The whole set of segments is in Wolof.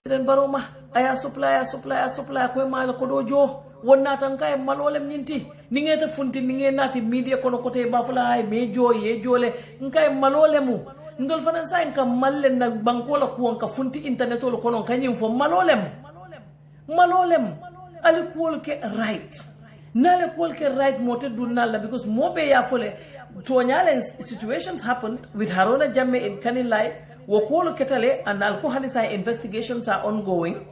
den baroma aya supply ko mala ko do jo wonna tan kay malolem nyinti ni ngeta funti ni ngenati media kono kote bafula ay me jo ye jole nkay malolemu ndol fanan sa en kam malle na bankola ko ka funti internet lo kono kanyim fo malolem ali ko ke right nale ko ke right mote dunalla because mobe ya fole to nyale situations happened with Haruna Jamme in Kanilai wo ko ketale and alko hanisa investigations are ongoing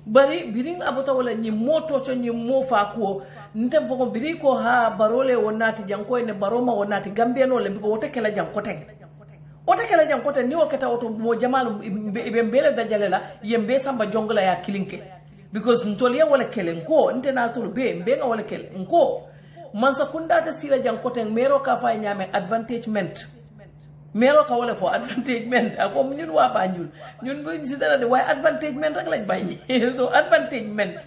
bari biring abota wala ni moto to ni mo fa ko ntem fo biri ko ha barole wonati janko ne baroma wonati Gambia no le biko wote kala jankote ni wakata oto mo jamal be mbele dajalela yembe samba jongola ya kilinke because ntolia wala kelenko nte na tulu be mbenga wala kelenko mansa kunda ta sila jankote mero ka fa nyame advantagement mero ka wala fo advantagement ako ñun wa Banjul ñun bu ci dara de way advantagement rek lañ bañ so advantagement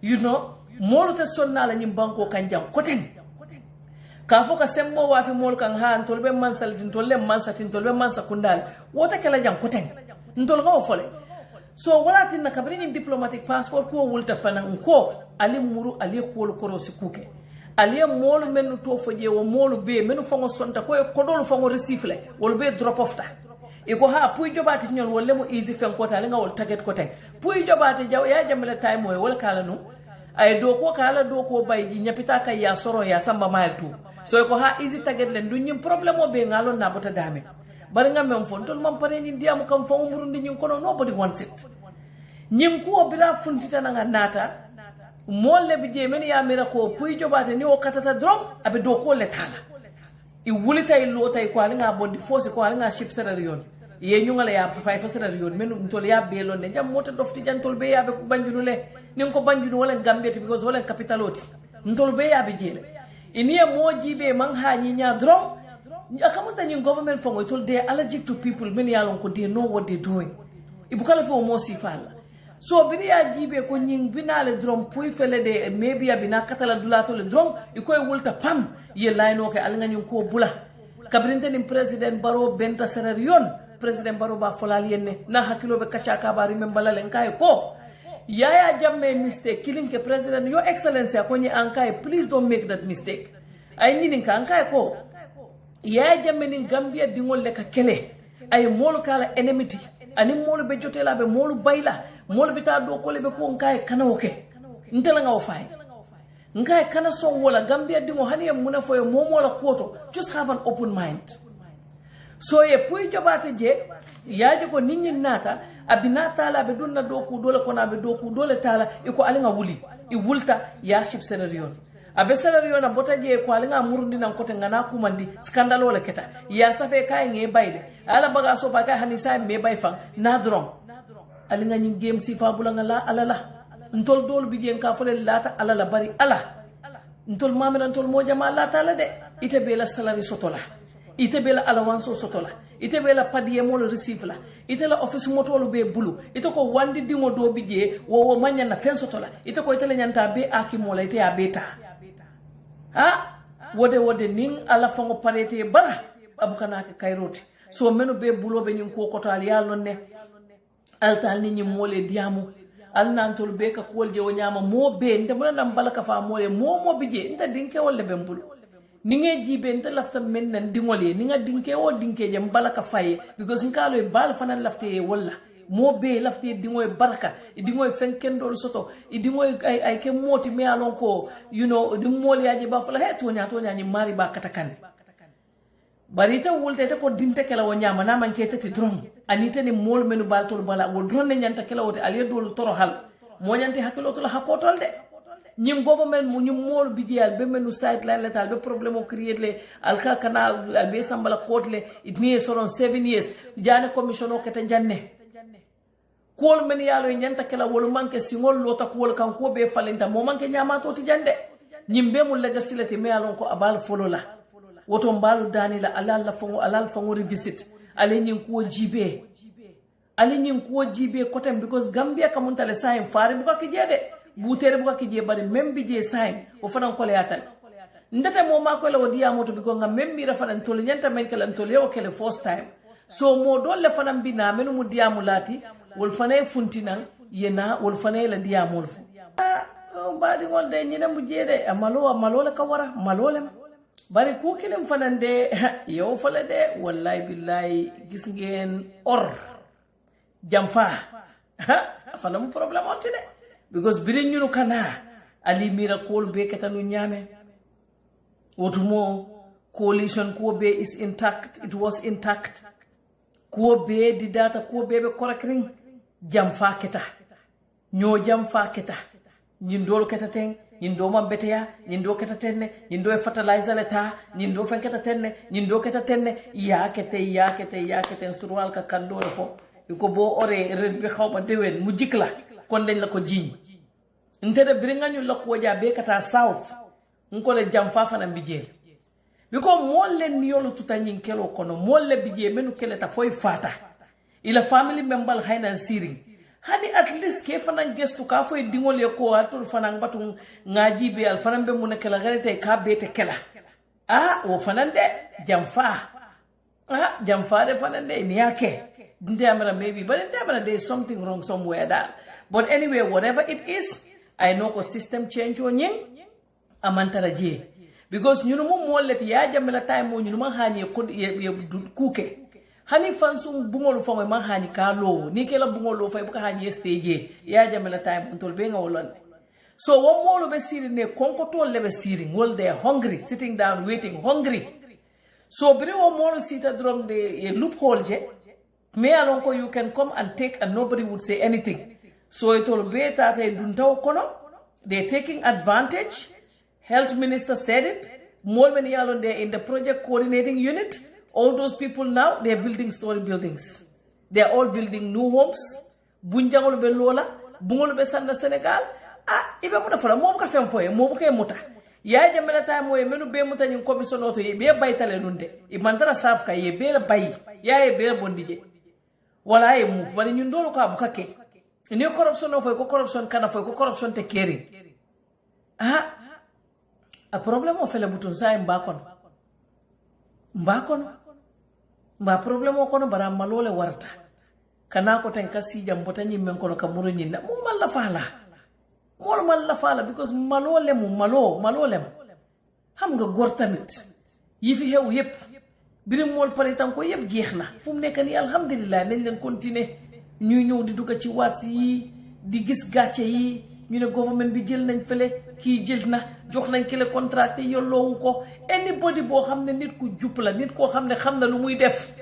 you know molo te sonna la ñim banko kanjam koten ka fo ka sembo wa fi mol kan ha tolbe mansalitin tolle mansatin tolbe mansakundal wota kala jam koten ntol go fole so wala tin na kabri ni diplomatic passport ko wulta fanan ko ali muru ali ko koro sikuke ali molu men to foje wo molu be men fongo sonta ko ko dol fongo recifle wol be drop off ta e ko ha puy jobati ñol wolle mo easy fen ko ta nga wol target ko ten puy jobati jaw ya jamale tay moy wol kala no ay do ko kala do ko bay ji nyapita kay ya soro ya samba mal tu so ko ha easy target len du ñim problème o be ngalo na bota dame bari nga mem fon tol mam pare ni diamu kam fo murundi ñim kono nobody wants it ñim ko bila funtita nga nata molle bi je men ya mira ko puy jobate ni o katata drom abe do ko le tala I wulita I lota I ko nga bondi force ko nga ship serarion ye nyungala ya fay fa serarion men ntol ya belo ne jam mota dofti jantol be ya be ko banjunu le nin ko banjunu wala Gambia because wala capitaloti ntol be ya be jele iniye moji be man ha nyi nya drom akamunta nyi government fongo tol they allergic to people men ya lon ko they know what they doing ibukala fo mo sifala so bini ya jibe ko nyin binale drum puy fele de maybe ya bina katala dulato le drum ikoy wulta pam ye layno ke alnga nyin ko bula kabrinte ni president Barrow benta serarion president Barrow ba folal yenne na hakilo be kacha ka bari men balale nkay ko yaya jamme mistake killing ke president your excellency ko ni ankay please don't make that mistake ay ni ka ankay ko yaya jamme ni Gambia dingol le ka kele ay mol kala enmity ani mol be jotela be mol bayla mol bita do ko lebe ko nkai kana oke ntela nga ofai nkai kana so wala Gambia dingo hani muna foye momo la koto just have an open mind so ye puy jobate je yaje ko ninni nata abinata la be dunna do ku dole ko na be do ku dole tala iko alinga wuli I wulta ya ship scenario abe scenario na bota je ko alinga murundi nan kote ngana kumandi scandal wala keta ya safe kay nge bayle ala baga so baga hani sa me bay fan na drom alinga nyi game si fa bulanga la alala ntol dol bi jen ka fole lata alala bari ala ntol mamela ntol mo jama la tala de ite be la salary sotola ite be la allowance sotola ite be la padiye mo le receive la ite la office moto lo be bulu ite ko wandi dingo do bi je wo manya na fen sotola ite ko ite le nyanta be akimo la ite ya beta ha wode ning ala fango parete bala abukana ke kairoti so menu be bulo be nyin ko kotal ya lonne altal ni mole diamu alnantol be ka kolje wonyama mo be ndemona nam balaka fa mole mo bije nda dinke wolle be mbul ninge jibe nda lafta men nan dingole ninga dinke o dinke je balaka faye because nkalo e bal fanan lafte walla mo be lafte dingoy baraka dingoy fenkendo soto dingoy ay ke moti me alon ko you know dim mole yaji ba fala he tonya ni mari ba katakande barita wulte te ko dinte kala wonyama na manke tati dron anite ni mol menu baltol bala wo drone nyanta kala wote aliye dol toro hal mo nyanti hakilo to la hakotol de nyim government mu nyim mol bidiyal be menu site line letal be problème o create le alka kana albe sambala kotle it ni soron 7 years jane commission o kete janne kol men yalo nyanta kala wol manke singol lota ko wol kan ko be falenta mo manke nyama to ti jande nyim be mu legacy leti me alon ko abal folola woto mbalu dani la alal fango revisit ale nyin ko jibe kotem because Gambia kamunta le sain fare buka kijede butere buka kije bari membi je sain o fanan ko le yatal ndata mo ma ko le wodiya moto biko ngam membi ra fanan tol nyanta men kala tol yo kele first time so mo dolle fanan bina menu mu diamu lati wol fanay funtinan yena wol fane la diya mol fu baadi ngol de ñina mu jede amalo la ka wara malolem bari ku kelem fanande yow fala de wallahi billahi gis ngeen or jamfa fana mu problème on ci de because biri ñunu kana ali miracle be ketanu ñame wotumo coalition ko be is intact, it was intact. Ko be di data ko be correcting jamfa keta nyo jamfa keta nyindol keta ten nyindo mambeteya nyindo keta tenne nyindo fertilizer leta nyindo fen keta tenne nyindo keta tenne ya kete surwal ka kando fo ko bo ore red bi xawma dewen mu jikla kon dañ la ko jiñ ndere biringañu la ko ja be kata south ngole jamfa fana bijel biko molle niyolo tutanyin kelo kono molle bije menu keleta foy fata ila family member hayna siring hani at least ke fana gestu ka foy dingol ye ko atul fana ngatu ngaji be al fana be mun kala garete ka bete kala wo fana de jamfa jamfa de fana de ni yake ndamara maybe but ndamara there is something wrong somewhere there but anyway whatever it is I know ko system change o nyin amantara je because ñunu mo molleti ya jamela time mo ñunu ma hani ko kuke hani fansum bungol fo ma hani ka lo ni ke la bungol fo buka hani stage ya jamela time on tol be ngolon so wo molo be siri ne konko tol le be siri ngol they are hungry sitting down waiting hungry so bre wo molo sita drum de loophole je me alon ko you can come and take and nobody would say anything so it will be that dun taw kono they taking advantage. Health Minister said it. More many are there in the project coordinating unit. All those people now, they are building story buildings. They are all building new homes. Bunjangolo be Lola, Bungolo be Sanda Senegal. Ibe muna fala mo buka fem foye, mo buka muta. Ya jamela time mo menu be muta ni commission auto ye be baytale nunde. Imantara safka ye be bay. Ya ye be bondije. Wala ye move bani nyundolo ka buka ke. Ni corruption no foye ko corruption kana foye ko corruption te caring. A problem o fele butun sa mbakon problem o kono bara malole warta kana ko ten kasi jambota nyi men kono kamuro nyi na mo malla fala because malole xam nga gor tamit yifi xew yep birim mol pare tan ko yep jeexna fum nek ni alhamdullilah nañ leen continuer ñuy ñew di dugga ci wat yi di gis gatché yi ñu ne government bi jël nañ fele ki jël na jox nañ ki le contrat yollowu ko anybody bo xamne nit ku jup la nit ko xamne xamna lu muy def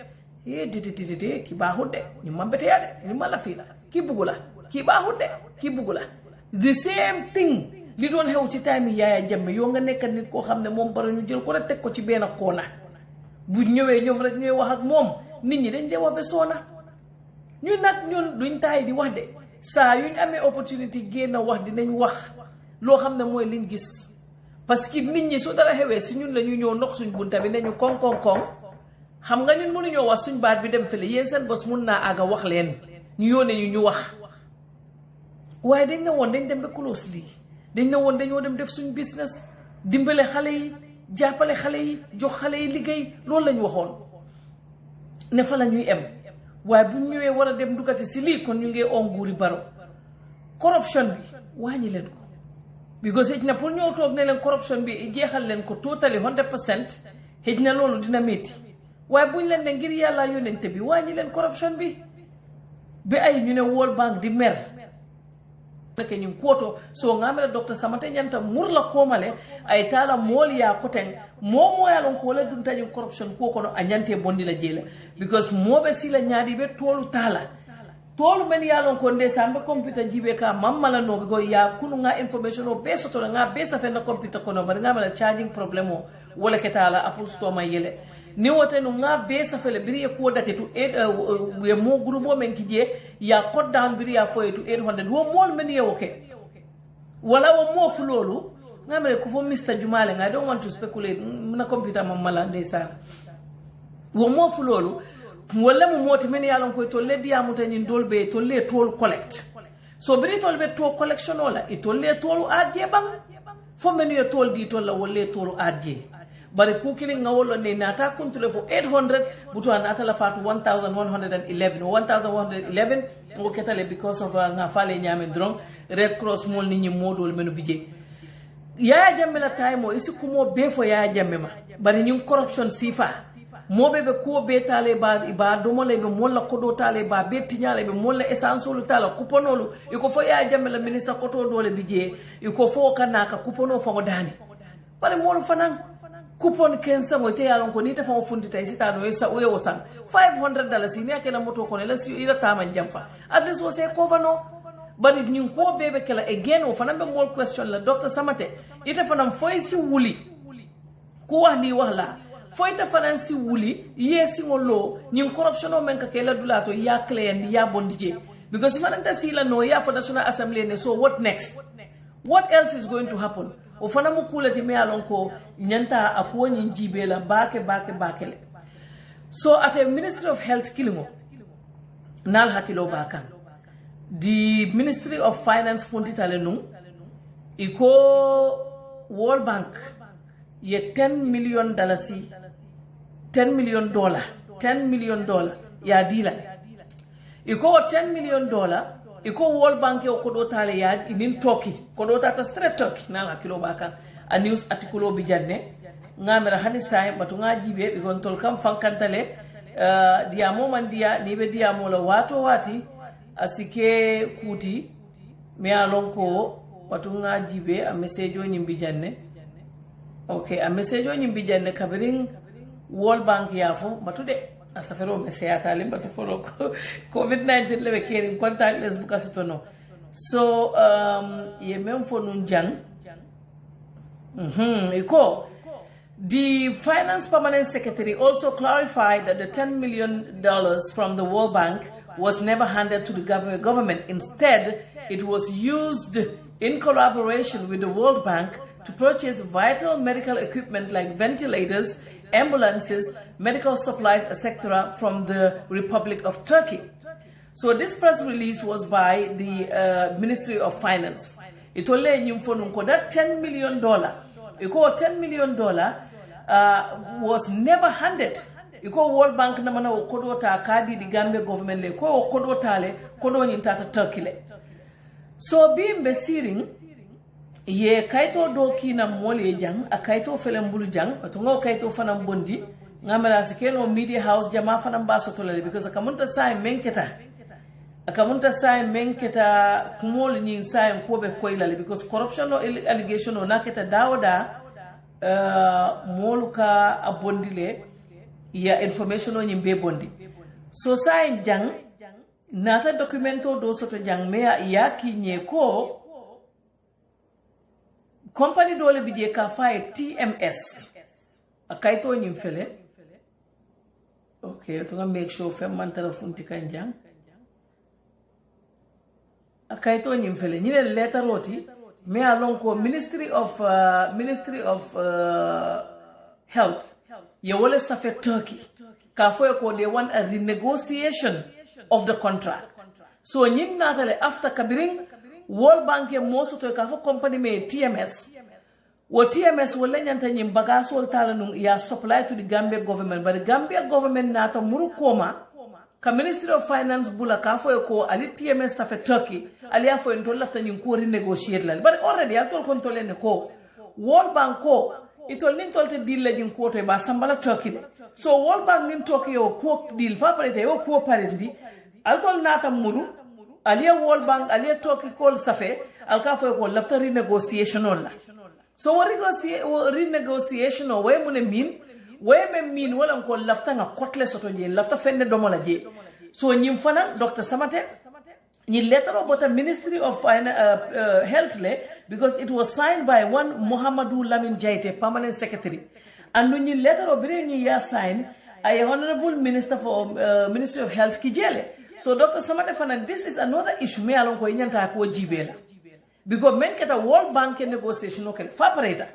de ki baaxul de ñu mambete ya de ñu mala fi la ki bugula ki baaxul de ki bugula the same thing li doon xew ci time yaaya jamme yo nga nekk nit ko xamne mom bara ñu jël ko rek tek ko ci ben koona bu ñëwé ñom rek ñoy wax ak mom nit ñi dañ dé wax be sona ñu nak ñun duñ tay di wax de sa yuñ amé opportunity génn wax dinañ wax lo xamne moy liñ gis parce que nit ñi su dara xewé ci ñun lañu ñëw ndox suñ bunta bi nañu kon xam nga ñun mënu ñoo wax suñ baat bi dem fele yeen seen boss mun na aga wax leen ñu yone ñu wax waye dañ na won dañ dem be close li dañ na won dañoo dem def suñ business dimbalé xalé yi jappalé xalé yi jox xalé yi liggéey loolu lañ waxoon ne fa la ñuy em waye bu ñëwé wara dem dugati ci li kon ñu ngi on nguuri Barrow corruption bi wañi leen ko because hejna pour ñoo tok ne leen corruption bi jeexal leen ko totally 100% hejna loolu dina metti waye buñ leen ne ngir yalla yonenté bi wañi leen corruption bi ay ñu ne World Bank di mer nek ñu koto so ngamela docteur Samate ñanta murla komale ay tala mol ya koten momo ya lon ko la dun tañu corruption ko kono a ñante bondi la jela because mobe sila ñaadi be tolu tala tolu men ya lon ko nde sambe computer jibe ka mamala no go ya kunu nga information o be soto nga be sa fe na computer kono bar ngamala charging problem o wala ketala apple store ma yele ni wote no nga be sa fele biri ko date to we mo groupe men kije ya code down biri ya foye to 800 wo mol men yewoke wala wo mo fulolu ngamale ko fo Mr. Jumale I don't want to speculate na computer mamala ndesa wo mo fulolu wala mo moti men yalon ko to le biya mutani dolbe to le tol collect so biri tol be to collection wala e to le tol adje bang fo men yo tol di tol la wala tol adje bari ku killing ngawolo ne nata kuntule fo 800 butu nata la fatu 1111 1111 o ketale because of nga fale nyame drong Red Cross mol ni modol menu bije Yaya Jammeh la time o isi kumo be fo Yaya Jammeh ma bari nyum corruption sifa mobe be ko be tale ba do mole be molla kodo tale ba be tinyale be molla essence lu tala kuponolu iko fo Yaya Jammeh la ministre koto dole bije iko fo kanaka kupono fo dani bari mol fanan coupon kensa mo te yalon ko ni ta fa fundita isita no isa o yo san $500 ni akela moto ko la si ila tama jamfa at least wo se cover no but if ñu ko bebe kala again o fana be more question la doctor Samate ita fana foy si wuli ko wax ni wax la foy ta fana si wuli yesi ngolo ñu corruption o men ka kala dulato ya client ya bondije because fana ta sila no ya for national assembly ne so what next what else is going to happen o fana mu kula ti me alon ko nyanta akuwa nyi jibe la bake le so at the Ministry of Health kilingo nal hakilo bakan the Ministry of Finance funtitale nung iko World Bank ye $10 million $10 million ya dila iko $10 million iko World Bank yo kodo tale ya inin Turkey kodo tata straight Turkey nala kilo baka a news article bi janne ngamera hani say batu ngajibe bi gon tol kam fankantale dia moman dia nibe dia mola wato wati asike kuti me alonko batu ngajibe a message o nyimbi janne okay a message o nyimbi janne kabirin World Bank yafo batude asafero mesaya talim batu follow COVID-19 lebe caring contactless bukasitono so ye memfo nun jang iko the Finance Permanent Secretary also clarified that the $10 million from the World Bank was never handed to the government. Instead, it was used in collaboration with the World Bank to purchase vital medical equipment like ventilators, ambulances, medical supplies, etc. from the Republic of Turkey. So this press release was by the Ministry of Finance. It only that $10 million, $10 million was never handed. Iko World Bank na mana okodo ta kadi di Gambia government le ko okodo tale kodo nyintata Turkey le. So bi mbesiring ye kaito doki na mole jang a kaito felembulu jang atungo kaito fana bondi ngamela sikeno media house jama fana baso tolale because akamunta sai menketa kumol nyin sai kobe koilale because corruption no allegation no naketa dawda moluka abondile ya information on yimbe bondi so sai jang nata documento do soto jang mea ya kinye ko company dole bije ka fay TMS akaito nyimfele okay to make sure fem mantara funti kanjang akaito nyimfele nyine letter roti me alon ko Ministry of Health ye wole safe Turkey ka fo ko they want a renegotiation of the contract so nyin natale after kabiring World Bank ye moso to ka fo company me TMS wo TMS wole nyanta nyim baga sol tala nung ya supply to the Gambia government but the Gambia government nata muru koma ka Ministry of Finance bula ka fo ko ali TMS safe Turkey ali afo en to lafta nyim ko renegotiate la but already atol control ne ko World Bank ko itol nin tolte deal la jin ko to ba sambala Turkey so World Bank nin Turkey o ko deal fa parete o ko parendi altol nata muru aliya World Bank aliya Turkey ko safe al ka fo ko lafta renegotiation la so what renegotiation o way mun mean way me mean wala ko lafta nga kotle soto je lafta fende do mala je so nyim fana Dr. Samate ni letter about the Ministry of Health le because it was signed by one Muhammadu Lamin Jaite, permanent secretary. And when you letter of ya sign a honorable minister for Ministry of Health kijele. So Dr. Samate Fanan, this is another issue me along ko inyanta ko jibela. Because men get a World Bank negotiation okay fapareta.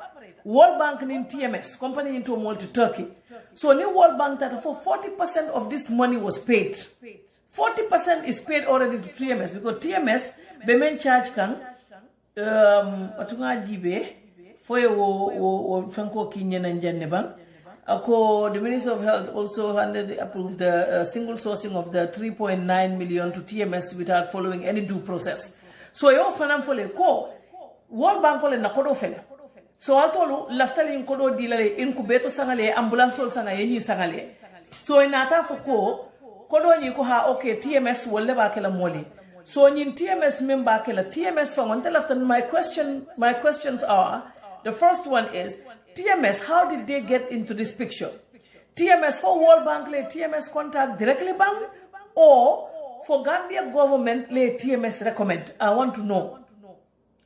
World Bank in TMS company into multi Turkey. So new World Bank that for 40% of this money was paid. 40% is paid already to TMS because TMS be men charge kan atunga jibe for Franco Kinyan and Jenneban. The Minister of Health also approved the single sourcing of the 3.9 million to TMS without following any due process. So yo fanam fole ko World Bank le na kodo fele. So atolu laftali in kodo dilale incubator sangale ambulance sol sangale ni sangale. So inata foko kodo ni ko ha okay TMS wolle ba kala moli. So in TMS member kala TMS song until after my questions are, the first one is TMS, how did they get into this picture? TMS for World Bank le TMS contact directly bank, or for Gambia government le TMS recommend? I want to know.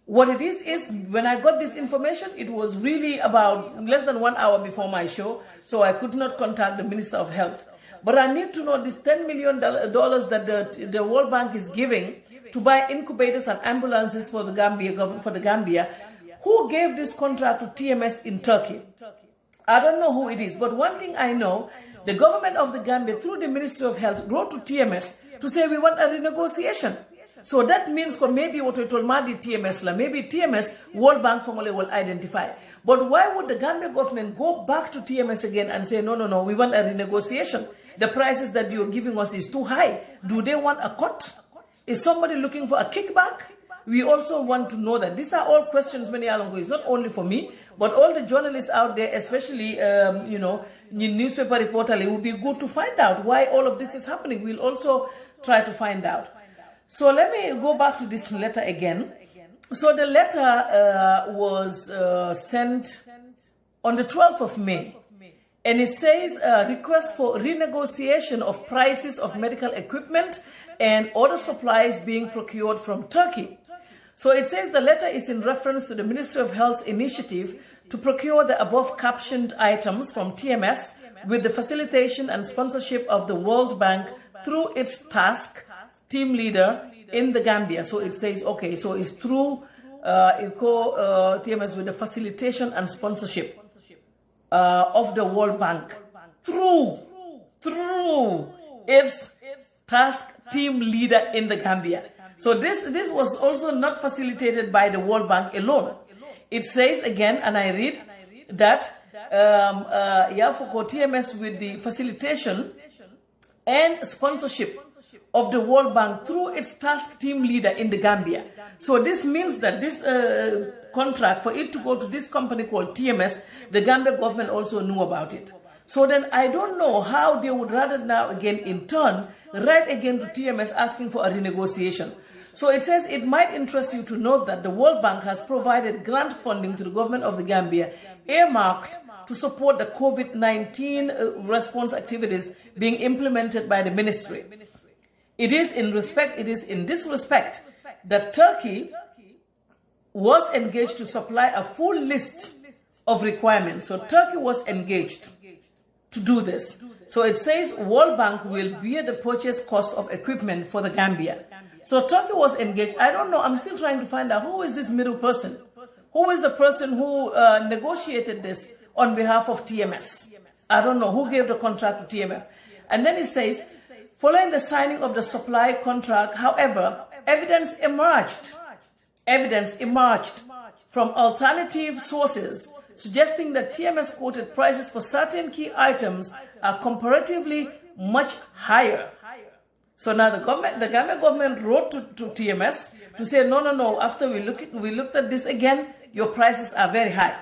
What it is when I got this information, it was really about less than 1 hour before my show, so I could not contact the Minister of Health. But I need to know this $10 million that the World Bank is giving to buy incubators and ambulances for the Gambia. Who gave this contract to TMS in Turkey? I don't know who it is, but one thing I know, the government of the Gambia, through the Ministry of Health, wrote to TMS to say we want a renegotiation. So that means for maybe what we told Madi TMS, maybe TMS, World Bank formally will identify. But why would the Gambia government go back to TMS again and say, no, we want a renegotiation? The prices that you're giving us is too high. Do they want a cut? Is somebody looking for a kickback? We also want to know that. These are all questions, many alongo. It's not only for me, but all the journalists out there, especially, newspaper reporter, it would be good to find out why all of this is happening. We'll also try to find out. So let me go back to this letter again. So the letter was sent on the 12th of May. And it says request for renegotiation of prices of medical equipment and other supplies being procured from Turkey. So it says the letter is in reference to the Ministry of Health's initiative to procure the above captioned items from TMS with the facilitation and sponsorship of the World Bank through its task team leader in the Gambia. So it says, okay, so it's through TMS with the facilitation and sponsorship of the World Bank through its task team leader in the Gambia. So this was also not facilitated by the World Bank alone. It says again, and I read that for TMS with the facilitation and sponsorship of the World Bank through its task team leader in the Gambia. So this means that this contract, for it to go to this company called TMS, the Gambia government also knew about it. So then I don't know how they would rather now again in turn write again to TMS asking for a renegotiation. So it says it might interest you to note that the World Bank has provided grant funding to the government of the Gambia earmarked to support the COVID-19 response activities being implemented by the ministry. It is in this respect that Turkey was engaged to supply a full list of requirements. So Turkey was engaged to do this. So it says World Bank will bear the purchase cost of equipment for the Gambia. So Turkey was engaged. I don't know. I'm still trying to find out who is this middle person. Who is the person who negotiated this on behalf of TMS? I don't know who gave the contract to TMS. And then it says, following the signing of the supply contract, however, evidence emerged from alternative sources suggesting that TMS quoted prices for certain key items are comparatively much higher. So now the Gambia government wrote to TMS to say, no, after we looked at this again, your prices are very high.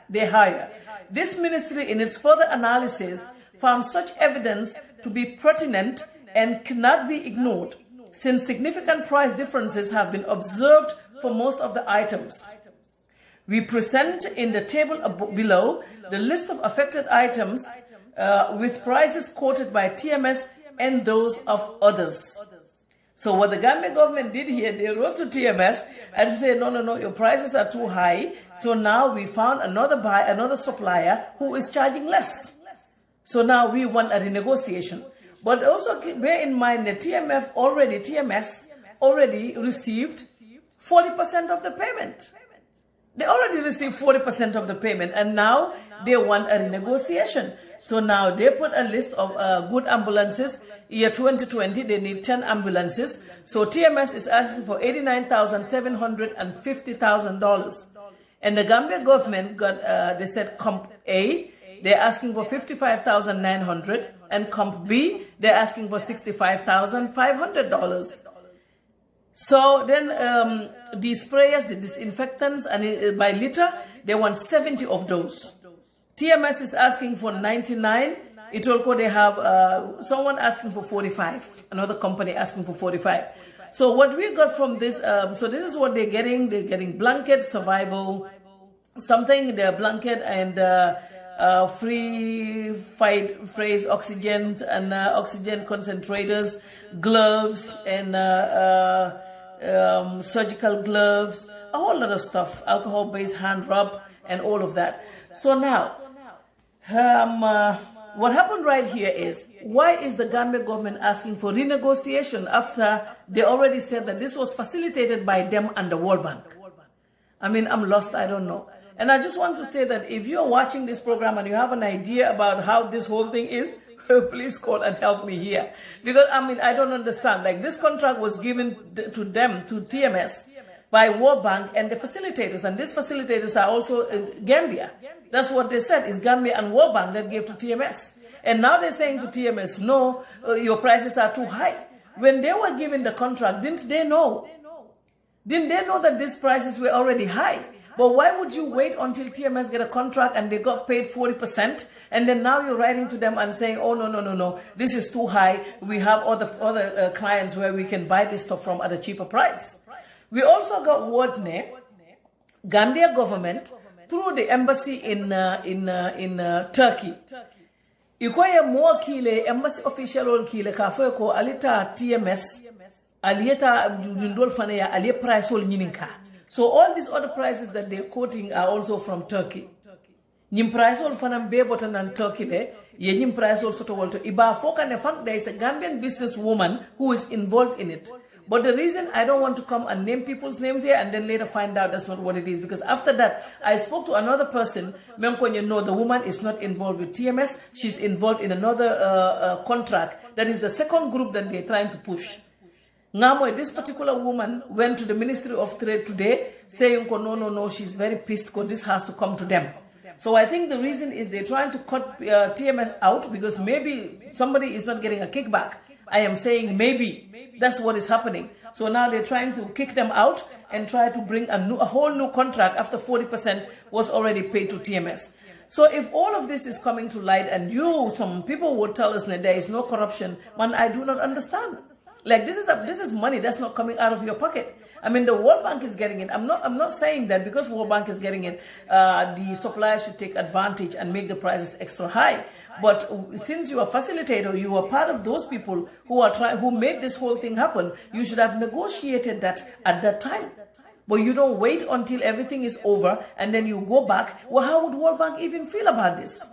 They're higher. This ministry, in its further analysis, found such evidence to be pertinent and cannot be ignored, since significant price differences have been observed for most of the items. We present in the table below the list of affected items with prices quoted by TMS and those of others. So what the Gambia government did here, they wrote to TMS and said, no, your prices are too high. So now we found another supplier who is charging less. So now we want a renegotiation. But also bear in mind that TMS already received 40% of the payment. They already received 40% of the payment, and now they want a renegotiation. So now they put a list of good ambulances. Year 2020, they need 10 ambulances. So TMS is asking for $89,750,000. And the Gambia government got, they said Comp A, they're asking for 55,900, and Comp B, they're asking for $65,500. So then these sprayers, the disinfectants, and by liter, they want 70 of those. TMS is asking for 99. Itolco, they have someone asking for 45. Another company asking for 45. So what we got from this, so this is what they're getting. They're getting blanket, survival, something, their blanket and free fight phrase, oxygen and oxygen concentrators, gloves and surgical gloves, a whole lot of stuff, alcohol-based hand rub and all of that. So now, what happened right here is, why is the Gambia government asking for renegotiation after they already said that this was facilitated by them and the World Bank? I mean, I'm lost, I don't know. And I just want to say that if you're watching this program and you have an idea about how this whole thing is, please call and help me here. Because, I mean, I don't understand. Like, this contract was given to them, to TMS, by World Bank and the facilitators. And these facilitators are also in Gambia. That's what they said. It's Gambia and World Bank that gave to TMS. And now they're saying to TMS, no, your prices are too high. When they were given the contract, didn't they know? Didn't they know that these prices were already high? But why would you wait until TMS get a contract and they got paid 40%? And then now you're writing to them and saying, oh, no, this is too high. We have other clients where we can buy this stuff from at a cheaper price. We also got word Gambia government through the embassy in Turkey. Ikoye mo kile embassy official kile kafoy ko alita TMS aliyeta jundol fanaya aliye price ol nyininka. So all these other prices that they're quoting are also from Turkey. Nyim price ol fanam be botan and Turkey le ye nyim price ol soto wolto iba foka ne fact there is a Gambian businesswoman who is involved in it. But the reason I don't want to come and name people's names here and then later find out that's not what it is, because after that, I spoke to another person, Memkonye, no, the woman is not involved with TMS. She's involved in another contract. That is the second group that they're trying to push. Ngamoy, this particular woman went to the Ministry of Trade today saying, no, she's very pissed because this has to come to them. So I think the reason is they're trying to cut TMS out because maybe somebody is not getting a kickback. I am saying maybe that's what is happening. So now they're trying to kick them out and try to bring a whole new contract after 40% was already paid to TMS. So if all of this is coming to light and some people would tell us that there is no corruption, man, I do not understand. Like this is money that's not coming out of your pocket. I mean, the World Bank is getting it. I'm not saying that because World Bank is getting it, the supplier should take advantage and make the prices extra high. But since you are a facilitator, you are part of those people who made this whole thing happen. You should have negotiated that at that time. But you don't wait until everything is over and then you go back. Well, how would World Bank even feel about this?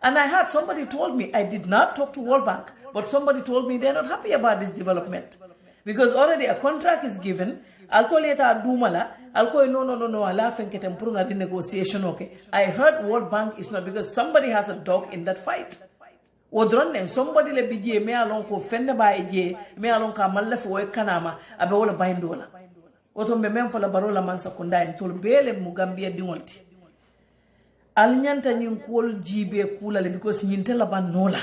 And I had somebody told me, I did not talk to World Bank, but somebody told me they're not happy about this development. Because already a contract is given. Altoleta Dumala, Alco no, I laugh and get a negotiation. Okay. I heard World Bank is not because somebody has a dog in that fight. Odron somebody le bije me alon ko fende ba je me alon ka malle fo kanama abe wala bayndola. Oto be mem fola barola man sakunda en tol bele mu Gambia dingolti. Al nyanta nyin kol jibe kulale because nyin tela ban nola.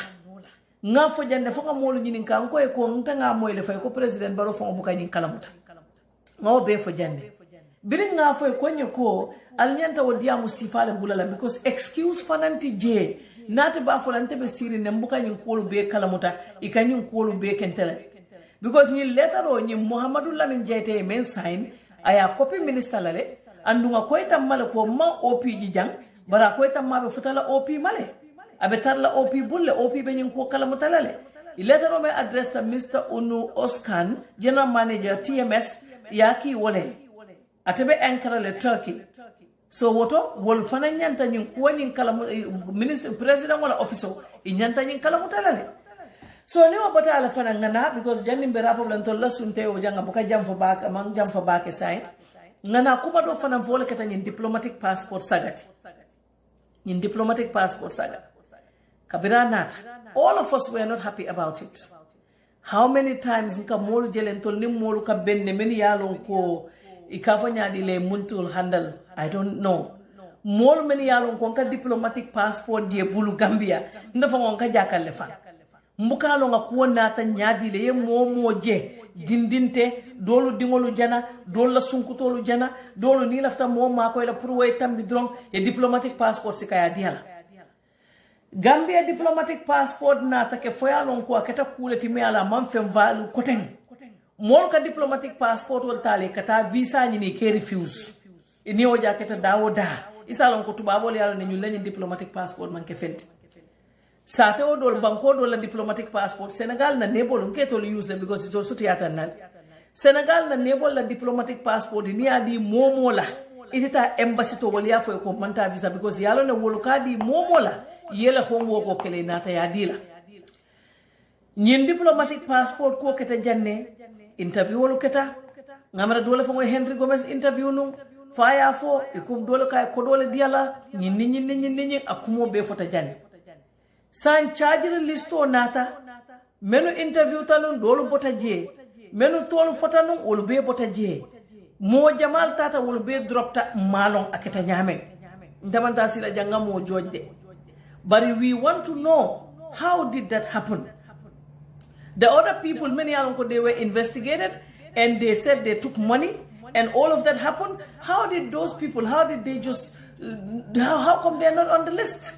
Nga fo jande fo ngamolu nyin kan ko e ko ntanga moyle fay ko president Barrow fo buka nyin kalamuta. Ngaw be fo jande birin nga fo konyo ko alnyanta wodia musifale bulala because excuse fananti je nati ba fo lante be siri ne mbuka nyin ko be kalamuta ikanyun ko be kentele because ni letter o ni Muhammadu Lamin Jete men sign aya copy minister lale andunga ko itam mala ko ma OP ji jang bara ko itam ma be futala OP male abe tarla OP bulle OP be nyin ko kalamuta lale letter o me address to Mr. Unu Oskan general manager TMS yaki wole atebe ankara le Turkey so woto wol fana nyanta nyin ko nyin kala minister president wala officer nyanta nyin kala mutalale so ne o bata ala fana ngana because janni be rapport to la sunte o janga buka jam fo bak amang jam fo bak sai ngana kuma do fana vole kata nyin diplomatic passport sagati nyin diplomatic passport sagati kabira nata all of us were not happy about it. How many times nka molu jelentol ni molu ka benne men yalon ko ikafanya dile muntul handal I don't know. Mol many yalon konka diplomatic passport je bulu Gambia ndafa ngonka jakalle fa mbukalo nga kuona ta nyadi le momo je dindinte dolu dingolu jana dolu la sunkutolu jana dolu ni lafta moma ko la pour way tambi dron e diplomatic passport sikaya diala Gambia diplomatic passport na ta ke foyalon ko akata kuleti me ala man fem valu koten mol ka diplomatic passport wol tale kata visa ni ke refuse ini o jaketa dawoda isalon ko tubabol yalla ne ñu lañu diplomatic passport man ke fenti sate o dol banko dol la diplomatic passport Senegal na nebol ke to use them because it's also theater nan Senegal na nebol la diplomatic passport ni adi momola itita embassy to wali afo ko manta visa because yalla na woluka di momola yela hongo ko kele nata ya dila ñin diplomatic passport ko keta janne interview wolu keta ngamara dole fo Henry Gomez interview nu faya fo e kum dole kay ko dole diala ñin akumo be fota janne san charger listo nata menu interview tanun dole bota je menu tolu fota nun wolu be bota je mo jamal tata wolu be dropta malon aketa nyame ndamanta sila janga mo jojde but we want to know how did that happen. The other people, many they were investigated and they said they took money and all of that happened. How did those people, how did they just, how come they're not on the list?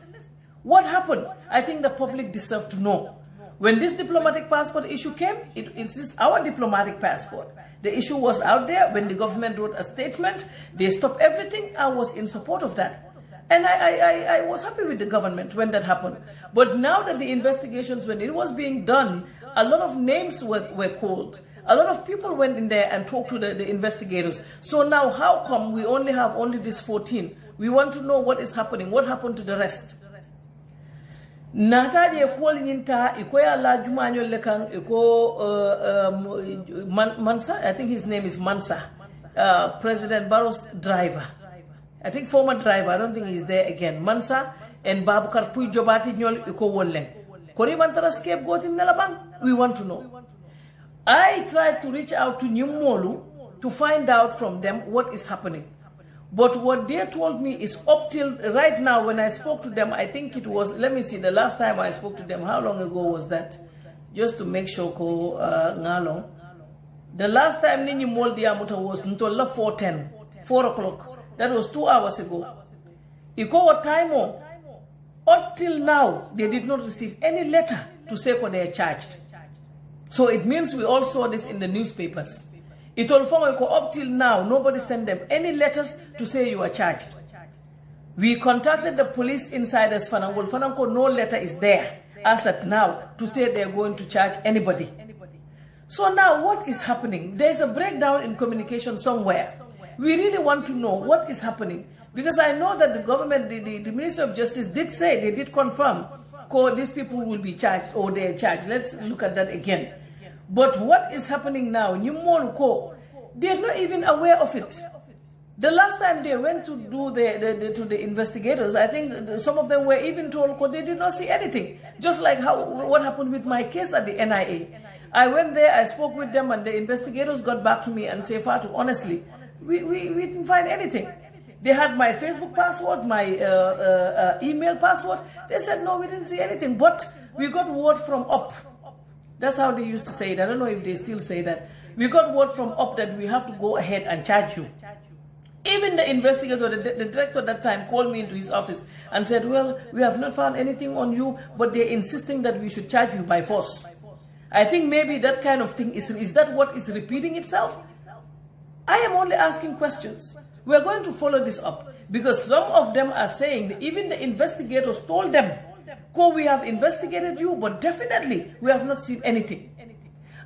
What happened? I think the public deserve to know. When this diplomatic passport issue came, it is our diplomatic passport. The issue was out there. When the government wrote a statement, they stopped everything. I was in support of that. And I was happy with the government when that happened. But now that the investigations, when it was being done, a lot of names were called. A lot of people went in there and talked to the investigators. So now how come we only have this 14? We want to know what is happening. What happened to the rest? Nataje kwol nyinta ikoya la jumanyo lekang iko Mansa, I think his name is Mansa, President Barrow's driver. I think former driver, I don't think he's there again. Mansa and Babukar Puy Jobati Nyol iko wolle. Kori bantara scapegoat in Nelabang? We want to know. I tried to reach out to Nyumolu to find out from them what is happening. But what they told me is up till right now when I spoke to them, I think it was, let me see, the last time I spoke to them, how long ago was that? Just to make sure ko ngalo. The last time Nini Moldi Amuta was Ntola 4:10, 4 o'clock. That was 2 hours ago. Iko what time on? Up till now, they did not receive any letter to say what they are charged. So it means we all saw this in the newspapers. It all up till now, nobody sent them any letters to say you are charged. We contacted the police insiders, Fanangol. Fanangol, no letter is there as at now to say they are going to charge anybody. So now what is happening? There is a breakdown in communication somewhere. We really want to know what is happening. Because I know that the government, the Ministry of Justice did say, they did confirm, these people will be charged or they are charged. Let's look at that again. But what is happening now? They're not even aware of it. The last time they went to do to the investigators, I think some of them were even told they did not see anything. Just like what happened with my case at the NIA. I went there, I spoke with them, and the investigators got back to me and said, Fatu, honestly, we didn't find anything. They had my Facebook password, my email password. They said, no, we didn't see anything. But we got word from up. That's how they used to say it. I don't know if they still say that. We got word from up that we have to go ahead and charge you. Even the investigator, the director at that time called me into his office and said, well, we have not found anything on you, but they're insisting that we should charge you by force. I think maybe that kind of thing, is that what is repeating itself? I am only asking questions. We are going to follow this up because some of them are saying that even the investigators told them, we have investigated you, but definitely we have not seen anything.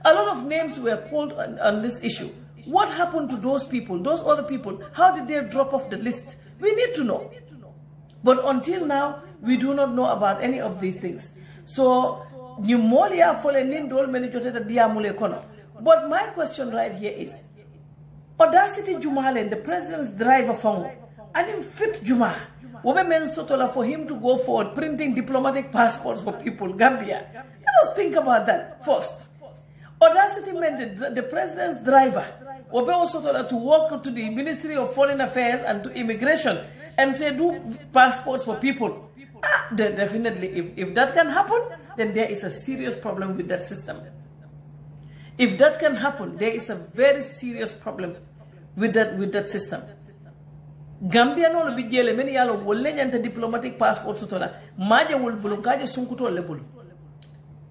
A lot of names were called on this issue. What happened to those people, those other people? How did they drop off the list? We need to know. But until now, we do not know about any of these things. So, but my question right here is, Audacity Jumalen, the president's driver phone, and him fit Juma. For him to go forward printing diplomatic passports for people, Gambia. Let us think about that first. Audacity meant the president's driver will be also told to walk to the Ministry of Foreign Affairs and to Immigration and say, do passports for people. Definitely, if that can happen, then there is a serious problem with that system. If that can happen, there is a very serious problem with that system. Gambia no be jele many yalo wolle nyanta diplomatic passports tola maje wol bulum kaje sunkuto le bulu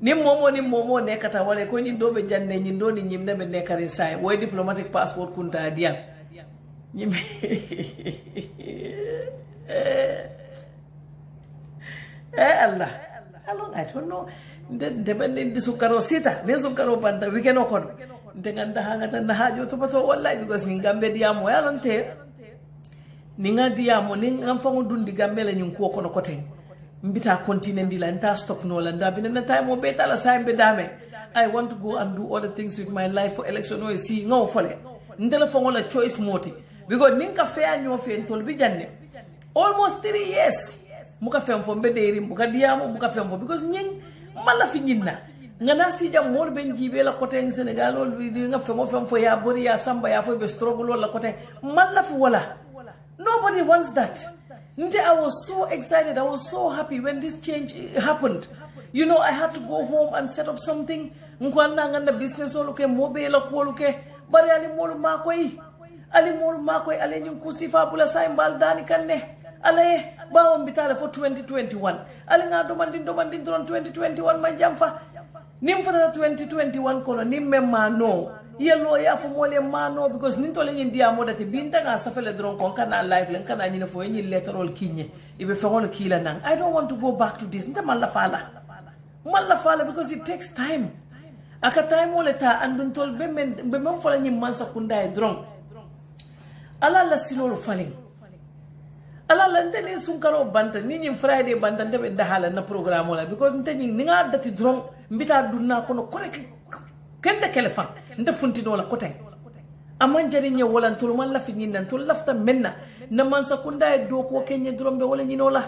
ni momo nekata wale ko ni dobe janne ni ndoni nyimne be nekari sai way diplomatic passport kunta diam nyim Allah alon I don't know de sukaro sita ne sukaro banda weekend okon de ganda hangata na hajo to pato wallahi because ni gambe diam walon te ninga diamo ninga mfango dundi gambele nyunko kono kote mbita continue ndila nta stop no la ndabi na time obeta la saimbe dame I want to go and do other things with my life for election no see no fole ndela fango la choice moti because ninka fair nyo fe ntol bi janne almost 3 years muka fem fo mbederi muka diamo muka fem fo because nying mala fi nyinna ngana si jam mol ben jibe la kote en Senegal ol bi nga fem fo ya bori ya samba ya fo be struggle la kote mala fi wala. Nobody wants that. I was so excited. I was so happy when this change happened. You know, I had to go home and set up something. Nkwana business oluke mobile oluke. Bari ali molu makoi ale nyunkusifa bula saimbal dani kanne. Ale ba ombitale for 2021. Ale nga domandin 2021 manjamfa. Nimfa 2021 kono nimme mano. Yellow ya for mole mano because nintole ndia moda te binta nga safele dron kon kana live len kana nyina fo nyi letterol kinye ibe fengono kila nang. I don't want to go back to this nta malla fala because it takes time aka time wole ta andun tol be men fola nyi mansa kunda e dron ala la silolo falling ala la nteni sunkaro banta ni nyi Friday banta ndebe dahala na programme wala because nteni nga dati dron mbita dunna kono korek kende kelefan nda funtino la kotay amanjari nya wala ntulu man la fini nan tul lafta menna na man sakunda e do ko kenye drombe wala nyino la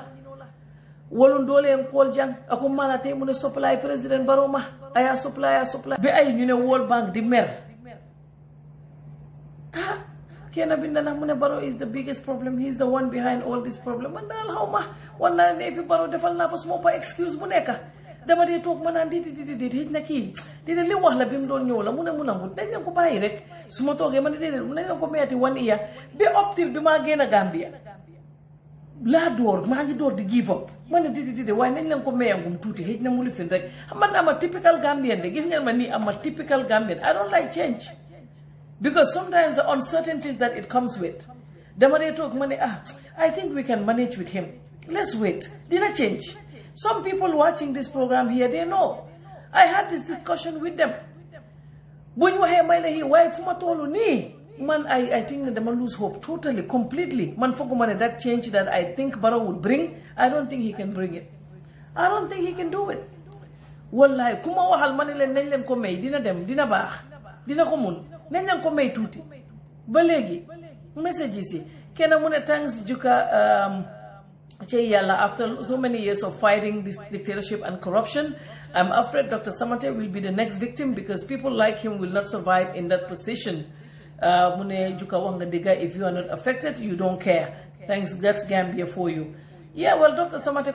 wolon dole en kol jang ako mala tay mun supply president Barrow ma aya supply be ay ñu ne World Bank di mer kena bindana mun Barrow is the biggest problem, he's the one behind all this problem and dal hawma wala ne fi Barrow defal na fa smo pa excuse bu neka dama de tok manan di hit na ki di li wax la bim doon ñew la mu ne mu nangu dañ ko bayyi rek suma toge man de mu ne ko metti 1 year be optive bima gëna Gambia la door ma ngi door di give up man di way nañ leen ko meyangum tuti hit na mu li fin rek man am a typical Gambian de gis ngeen man ni am a typical Gambian. I don't like change because sometimes the uncertainties that it comes with dama de tok man I think we can manage with him, let's wait dina change. Some people watching this program here, they know. I had this discussion with them. When you hear my wife, man, I think that they will lose hope totally, completely. Man, that change that I think Barrow would bring, I don't think he can bring it. I don't think he can do it. Wallahi, kuma wahal manile nenlen ko may dina dem dina ba dina ko mun nenlen ko may tuti balegi messages kena mune thanks juka after so many years of fighting this dictatorship and corruption, I'm afraid Dr. Samate will be the next victim because people like him will not survive in that position. If you are not affected, you don't care. Thanks, that's Gambia for you. Yeah, well, Dr. Samate,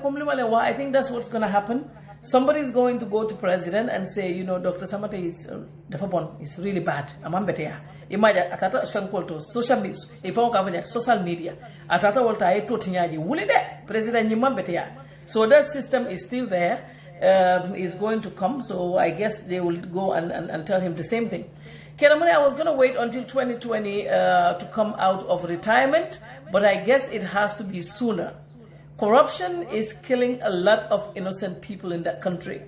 I think that's what's going to happen. Somebody is going to go to president and say, you know, Dr. Samate is really bad. Imagine atata shankolto social media ifo kafanya social media atata volta ay totinyaji wulide president nyimambetea. So that system is still there, is going to come, so I guess they will go and tell him the same thing. Kenamune, I was going to wait until 2020 to come out of retirement, but I guess it has to be sooner. Corruption is killing a lot of innocent people in that country.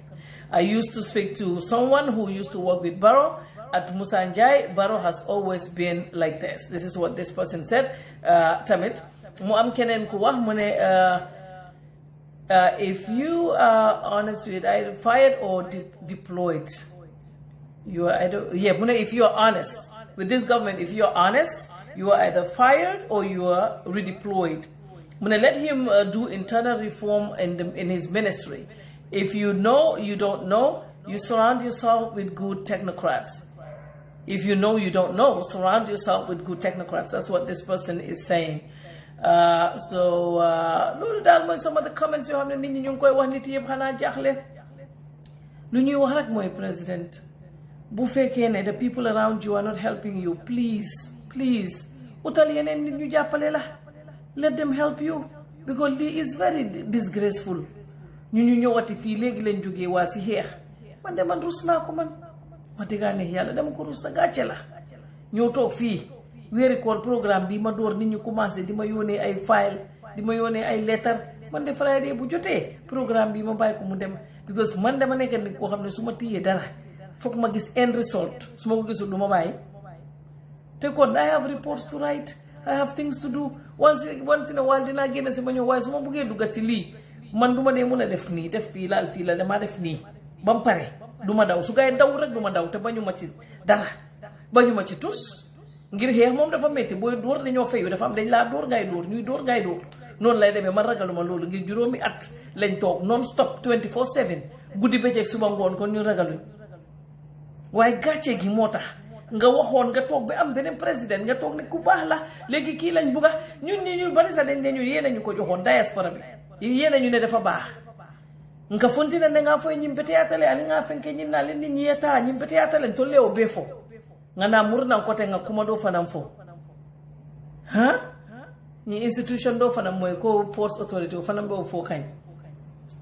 I used to speak to someone who used to work with Barrow. At Musanjai, Barrow has always been like this. This is what this person said. Tamit, if you are honest with either fired or deployed, you are either, if you are honest with this government, if you are honest, you are either fired or you are redeployed. Let him do internal reform in his ministry. If you know, you don't know, you surround yourself with good technocrats. If you know you don't know, surround yourself with good technocrats. That's what this person is saying. So loolu daal mooy some of the comments yoo xam ne nit ñi ñu ngi koy wax nit yëpp xanaa jaaxle lu ñuy wax rek mooy président bu fekkee ne the people around you are not helping you, please utal yeneen nit ñu jàppale la. Let them help you, because lii is very disgraceful. ñu ñëwati fii léegi leen jógee waa si xeex man de man rus naa ko man ma dëggaa ne yàlla dama ko rus sa gàcce la ñëw toog fii weeri koor programme bi ma door nit ñu commencé di ma yónnee ay file di ma yónnee ay lettre man de Friday bu jotee programme bi ma bàyyi ko mu dem because man dama nekk nit koo xam ne su ma téyee dara foog ma gis end result su ma ko gisul du ma bàyyi te kon I have reports to write, I have things to do. Once in a while dinaa génn si ma ñëw waaye su ma buggee duggat si lii man duma dee mun a def nii def fii laal damaa def nii ba mu pare duma daw su gaay daw rek duma daw te bañu ma ci dara bañu ma ci tus ngir xeex moom dafa métti booy dóor dañoo fayu dafa am dañ laa dóor ngay dóor ñuy dóor ngay dóor noonu lay demee man ragaluma loolu ngir juróomi at lañ toog non stop 24/7 guddi bëccëg suba ngoon kon ñu ragaluñ waaye gàcce gi moo tax nga waxoon nga toog ba am beneen président nga toog ne ku baax la léegi kii lañ bugga ñun ñu bari sax dañ ne ñu yéen a ñu ko joxoon diaspora bi yéen a ñu ne dafa baax nga fontina ne nga foy nyimpete atale ali nga fenke nyina le ni nyeta nyimpete atale to leo befo nga na murna kote nga kuma do fanam fo ha ni institution do fanam moy ko post authority o fanam be fo kañ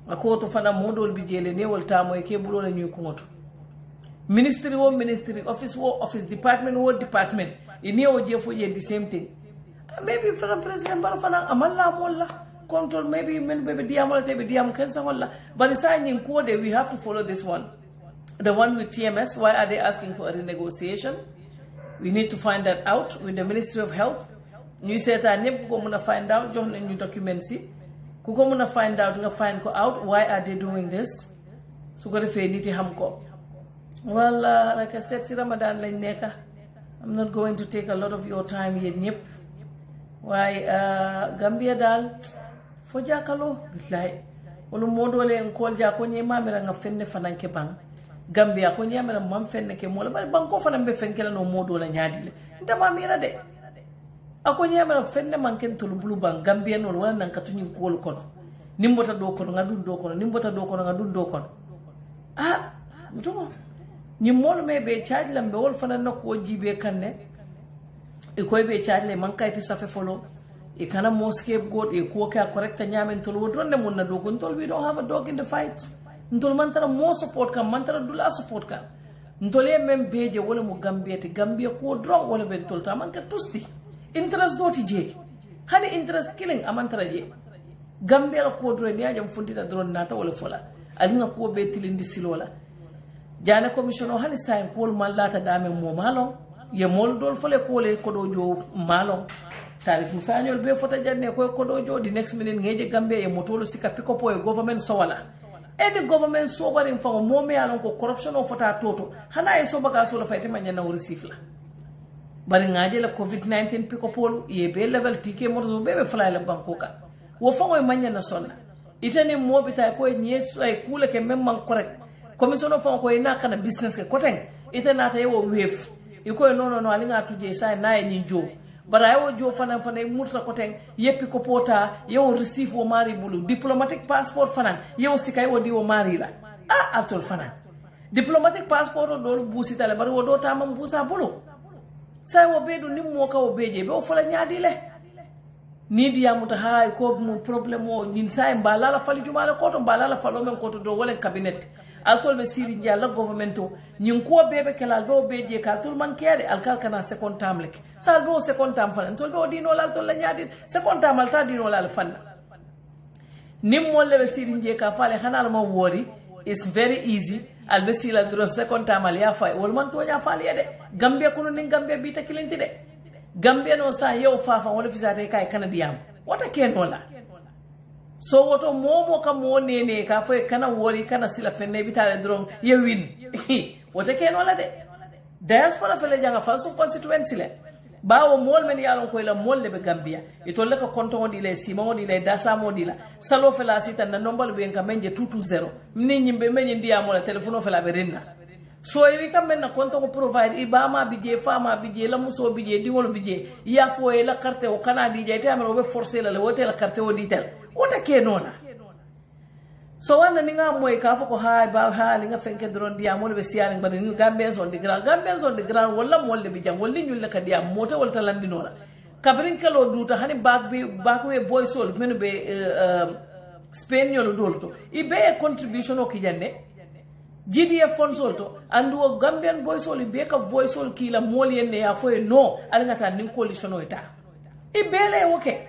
ako to fanam modol bi jele ne wol ta moy ke bulo la ñuy kumoto ministry wo ministry, office wo office, department wo department ini o je fo ye the same thing. Maybe from president Barrow fanam amalla molla control, maybe men baby diamola te be diam kensa wala but signing code we have to follow this one, the one with TMS. Why are they asking for a renegotiation? We need to find that out with the Ministry of Health. You said I never go muna find out join the new documents ku ko muna find out nga find ko out why are they doing this so ko defé niti ham ko. Well, like I said, si Ramadan lañ nekka. I'm not going to take a lot of your time yet ñep. Why Gambia dal fo jakalo billahi wala modole en kol ja ko ñe mamira nga fenne fananke bang Gambia ko ñamira mam fenne ke mola bari bang ko fanam be fenke la no modola nyaadile ndama mira de ako ñamira fenne man ken tulu bulu bang Gambia non wala nan katuñi kol kono nimbota do kono nga dun do kono nimbota do kono nga dun do kono mutumo ñi mol me be charge lambe wol fanan nako jibe kanne e koy be charge le man kayti safe folo e kana mo scapegoat e ko ka correct nyamen tol wodon ne mun na do kon tol we don't have a dog in the fight ntol man tara mo support kam man tara dula support kam ntol e mem beje wala mo Gambia te Gambia ko drong wala be tol ta man ka tusti interest doti je hani interest killing amantara je Gambia ko dro ni ajam fundita dron nata wala fola alinga ko be tilindi silola jana commission o hani sain ko mallata dame mo malon ye mol dol fole ko le ko do jo malon tarik musanyol be fota janne ko do jo di next minute ngeje Gambia ye motolo sika pick up e government sowala any government sobarin fa mo me alon ko corruption o fota toto hana e sobaga so la fayti manya na wori sifla bari ngaje la covid-19 pick up ye be level tike moto be fly la banko ka wo fa ngoy manya na sonna itani mo bita ko nyesu ay kula ke memman correct commission of ko ina kana business ke koten itana ta yewo wave iko no alinga tuje sai na yin jo bara yewo jo fana murta koten yeppi ko pota yewo receive o mari bulu diplomatic passport fana yewo sika yewo di o mari la atol fana diplomatic passport o do busita le bara wo do tamam busa bulu sai wo bedu nimmo ka wo beje be o fala nyaadi le ni dia muta hay ko mo problème o din sai mbala fali jumala koto mbala falo men koto do wala cabinet altol be siri njalla government o nyin ko bebe kelal do beje ka tul man kede alkal kana second term lek sal do second term fan tol do dino lal tol la nyaadi second term alta dino lal fan nim mo le be siri nje ka fale xanal ma wori is very easy al be sila do second term al ya fay wol man to nya fale de Gambia kuno ni Gambia bi ta kilenti de Gambia no sa yow fafa wala fisate kay kanadiyam wata ken wala so woto momo ka mo nene ka fay kana wori kana sila fenne bitale dron yewin wata ken wala de diaspora fele janga fa so constituency le bawo mol men yalon ko la mol le be Gambia itolle ka konto wodi le sima wodi le dasa modi la salo fela sita na nombal be nga menje 220 ni nyimbe men ndiya mo la telefono fela be renna so wi kam men na konto ko provide ibama bije fama bije la muso bije dingol bije ya fo e la carte o kana di jeyte amero be forcer la wote la carte o ditel wota ke nona so wanda ninga moy ka fako ha ba ha linga fenke dron dia mo be siaring ba ni Gambia on the ground wala mo le bi jang wala nyul la ka dia mota wala talandi nona kabrin kelo duta hani back we boy sol men be Spain yolo dolto ibe contribution o ki jande GDF funds also and wo Gambian boys sol be ka voice sol ki la mol yenne ya fo no alingata nin coalition o eta ibele okay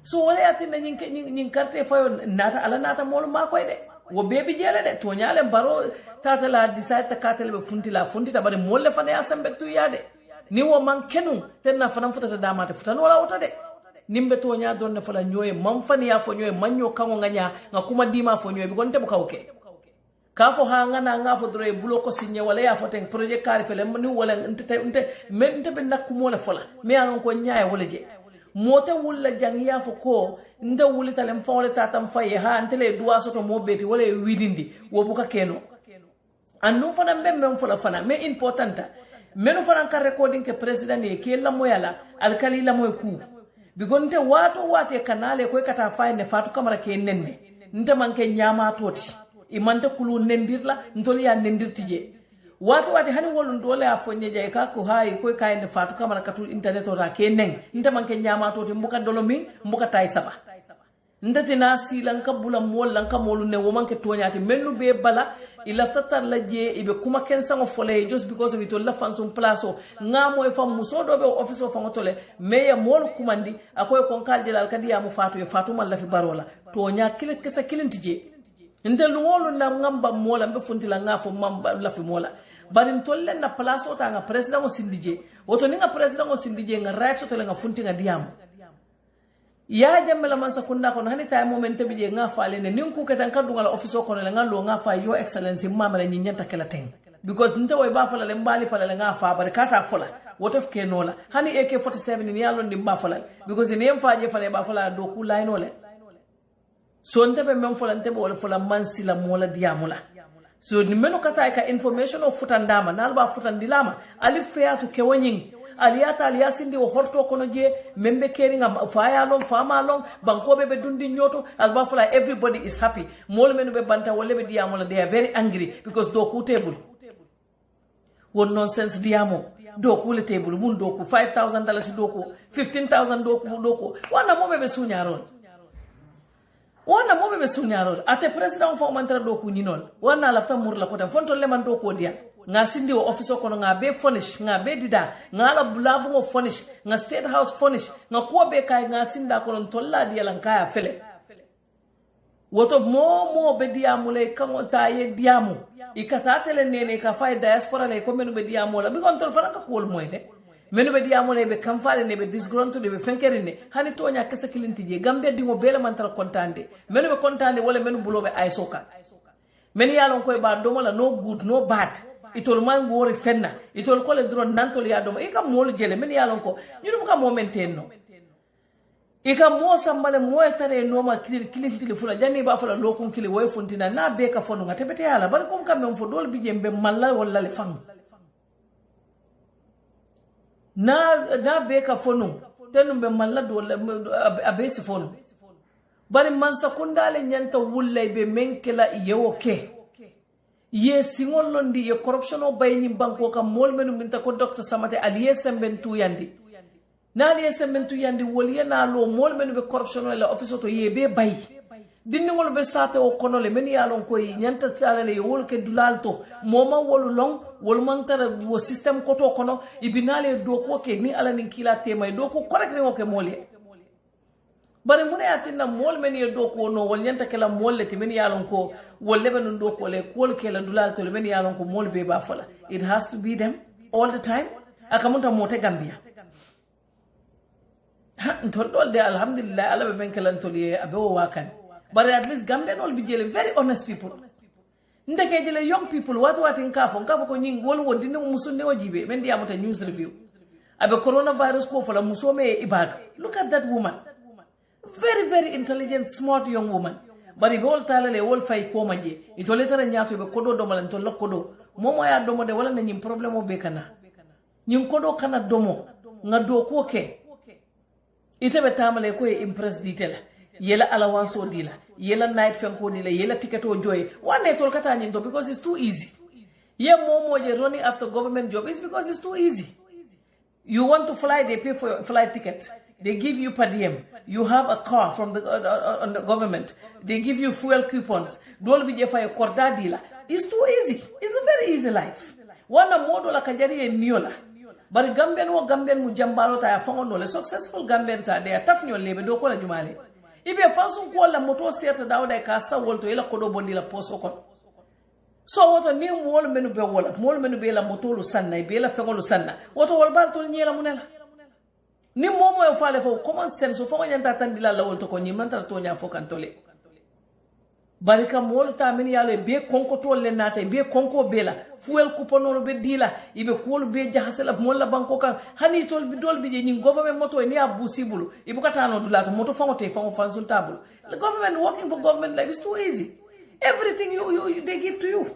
so wala atin nyin carte fayo nata ala nata mol ma koy de wo bebi jele de to nyale baro tata la decide ta katel be funti ta bare mol le fane asambe tu yade ni wo man kenu tenna fanam futata damata futan wala wota de nimbe to nya don ne fala nyoy man fani ya fo nyoy manyo kango nganya nga kuma dima fo nyoy bi gonte bu kawke ka fo ha ngana nga fo dre bulo ko signé wala ya fo ten projet kare fele ni wala nte be nakku mo le fola me anon ko nyaay wala je mote wulla jangiya fo ko nda wuli talem fawle tatam faye ha ntele duwa soto mo beti wala widindi wo buka keno annu fana mbem fola fana me importanta menu fana ka recording ke president e ke la moyala alkali la moy ku bigonte wate kanale ko kata fayne Fatu Camara ke nenne nte manke nyama toti imante kulu nendirla ntoli ya nendirtije wati hani wolun dole a fonye jay ka ko hay ko kayne Fatu Camara katu internet o ra ke neng nte manke nyama toti mbuka dolo min mbuka tay saba ndati na silan ka bula mol lan ka molu ne wo manke toñati mennu be bala ila tatar la je ibe kuma ken sango fole just because of it la fansum place ngamo e fam muso do be office of ngotole meya mol kumandi akoy kon kalje dal kadi ya mu Fatu e Fatu mal la fi barola toña kile kesa kilintije ndel wolu na ngamba mola be funtila ngafo mamba la fi mola barin tolle na place o ta nga president o sindije woto ni nga president o sindije nga right so to nga funti nga diam ya jammela man sakunda kono hani tay momente bi je nga faale ne nin ku ketan kaddu ngala office ko ne nga lo nga fa yo excellency mamala nyi nyanta kala ten because nte way ba fala le mbali fala le nga fa bar kata fola wotof ke nola hani AK47 ni yalo ndi ba fala because ni em faaje fala ba fala do ku line ole so nte be mem fola nte be wala fola man sila mola diamula so ni meno kata ka information of futandama nalba futandilama ali featu ke wonyin aliyata aliyasindi o horto kono je membe keringa faya long fama long bankobe be dundi nyoto alba fula everybody is happy mol men be banta wolle be diamola they are very angry because do ku table won nonsense diamo do ku le table mun do ku $5,000 do ku $15,000 do ku wana mo be sunyarol ate president fo mantra do ku ninol wana lafta murla ko tan fonto le man do ko dia nga sindi o office ko nga be furnish nga be dida nga la bulabu mo furnish nga state house furnish nga ko be kay nga sinda ko non tolla di yalan kaya fele woto mo be diamu le kamo taye diamu ikata tele nene ka fay diaspora le ko menu be diamu la bi kon tol fana ka ko moy de menu be diamu le be kam faale ne be disgruntled be fenkerine hani tonya kessa kilinti je Gambia dingo bele man tar kontande menu be kontande wala menu bulobe ay soka men yalon koy ba domola no good no bad itol man wori fenna itol ko le drone nantol ya dom e kam mol jele men yalon ko ñu ka momenten no e kam mo sambale mo etare no ma kilinti fula janni ba fula lokun kili way funtina na be ka fonu ngate bete yala bar kom kam men fo dol bi jembe malla wala le fang na be ka fonu tenu be malla do abesi fonu bari man sakundale nyanta wullay be menkela yewoke ye singol londi ye corruption o bayni banko kam mol menu minta ko docteur samate aliye sembentu yandi na aliye sembentu yandi woliye na lo mol menu be corruption o la office to ye be bay dinni ngol be sate o kono le men yalon koy nyanta salale ye wol ke dulalto moma wolu long wol man tara wo system ko to kono ibinale do ko ke ni ala nin kila tema do ko correct ngo ke molye bari mune atinna mol men ye do ko no wol nyanta kala mol le timen yalon ko wol lebe non do ko le kol kala dulal to men yalon ko mol be ba fala it has to be them all the time akamunta mote Gambia ntol dol de alhamdulillah ala be men kala ntoli abe o wakan bari at least Gambia no be jele very honest people ndeke jele young people what in kafo ko nying wol wodi no musunne wajibe men dia mota news review abe coronavirus ko fola musome ibadu. Look at that woman. Very, very intelligent, smart young woman. But if all talale all fay ko maje, ito letara nyato be kodo domal to lokodo. Momo ya domo de wala na nyim problemo be kana. Nyim kodo kana domo nga do ko ke. Ite be tamale ko e impress detail. Yela alawanso dila, yela night fenko dila, yela ticket o joy. One night all kata nyindo because it's too easy. Ye momo je running after government job is because it's too easy. You want to fly, they pay for your flight ticket. They give you per diem. You have a car from the government. They give you fuel coupons. Don't be for a corda dealer. It's too easy. It's a very easy life. One model la kajari e niola. But Gambian mujambalo ta fongo no. Successful Gambians are there. Tough nyo lebe do kola jumale. Ibe fasun ko la moto serta dawda ka sa wolto ela kodo bondi la poso kon. So what a new wall menu be wall, mol menu be la motolu sanna, be la fengolu sanna. What all bal to nyela munela. Ni momo yo fale fo common sense fo nyanta tandila la wolto ko nyimanta to nya fo kantole. Barika mol ta min yale be konko to le nata be konko bela fuel coupono be dila ibe kol be jahasela mol la banko kan hani tol bi dol bi ni government moto ni abusibulu ibukata no dulato moto fangote fango fansultable. The government working for government life is too easy. Everything they give to you.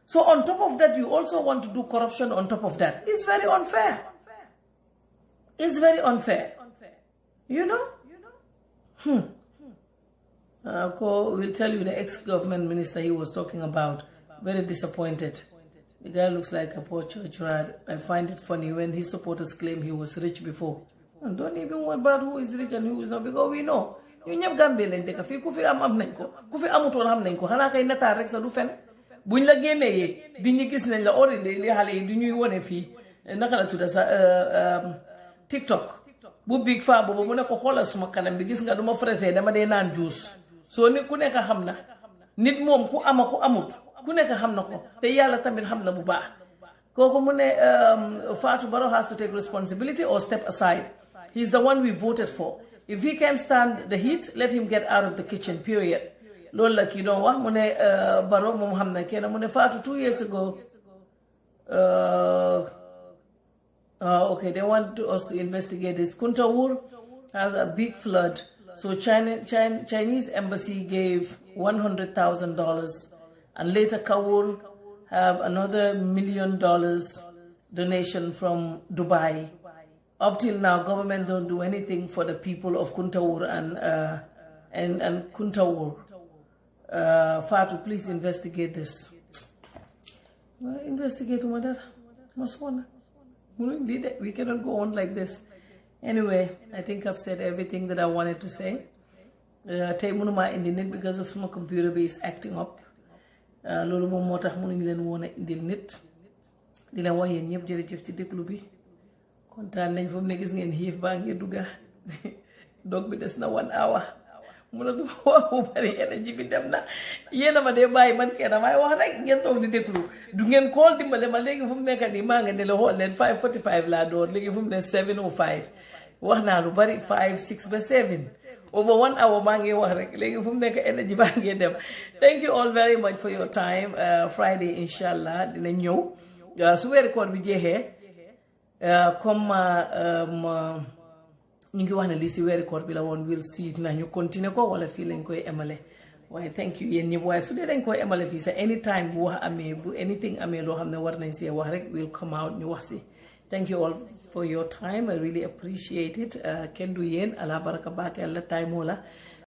So on top of that, you also want to do corruption on top of that. It's very unfair. It's very unfair. You know? We'll tell you the ex-government minister he was talking about. Very disappointed. The guy looks like a poor church rat. I find it funny when his supporters claim he was rich before. And don't even worry about who is rich and who is not, because we know. You ñep Gambie lañ tek fi ku fi am nañ ko ku fi amutoon xam nañ ko xana kay nata rek sa du fen buñ la génnee bi ñu gis nañ la ori li xale yi du ñuy wone fii naka la tudda sa TikTok bu big fa boobu mu ne ko xoolal suma kanam bi gis nga duma frete dama dee naan juice so ni ku nekk xam na nit moom ku ama ku amut ku nekk xam na ko te yàlla tamit xam na bu baax kooku mu ne Fatou Barrow has to take responsibility or step aside. He's the one we voted for. If he can stand the heat, let him get out of the kitchen, period. Lola ki don wax mu ne Barrow moom xam na kenn mu ne Fatou 2 years ago okay, they want us to investigate this. Kuntawur has a big flood, so Chinese embassy gave $100,000, and later Kawur have another $1 million donation from Dubai. Up till now, government don't do anything for the people of Kuntawur and Kuntawur. Fatou, please investigate this. Well, investigate mother. We cannot go on like this. Anyway, I think I've said everything that I wanted to say. Tay munuma indi nit because of my computer base acting up. Lolu mom motax munuñ len wona indil nit. Di la wax yeen ñep jërëjëf ci déglu bi. Kontaan nañ fu mu ne gis ngeen xiif baa ngi dugga dog bi des na 1 hour mënatu wax bu bari énergie bi dem na yéena ma dee bàyyi man kenn may wax rek ngeen toog di déglu du ngeen kool dimbale ma léegi fu mu nekk nii maa nga ne la xool leen 5:45 laa door léegi fu mu ne 7:05 wax naa lu bari 5 6 ba 7 over 1 hour maa ngi wax rek léegi fu mu nekk énergie baa ngi dem. Thank you all very much for your time. Friday inshallah dina ñëw su weeri koor bi jeexee comme ñu ngi wax ne lii si weeri koor bi la woon we'll see nañu continuer ko wala fii lañ koy emale waaye thank you yéen ñëpp waaye su dee dañ koy emale fii sa anytime bu wax amee bu anything amee loo xam ne war nañ see wax rek we'll come out ñu wax si. Thank you all for your time. I really appreciate it. Kendu yen ala baraka baake alla time wala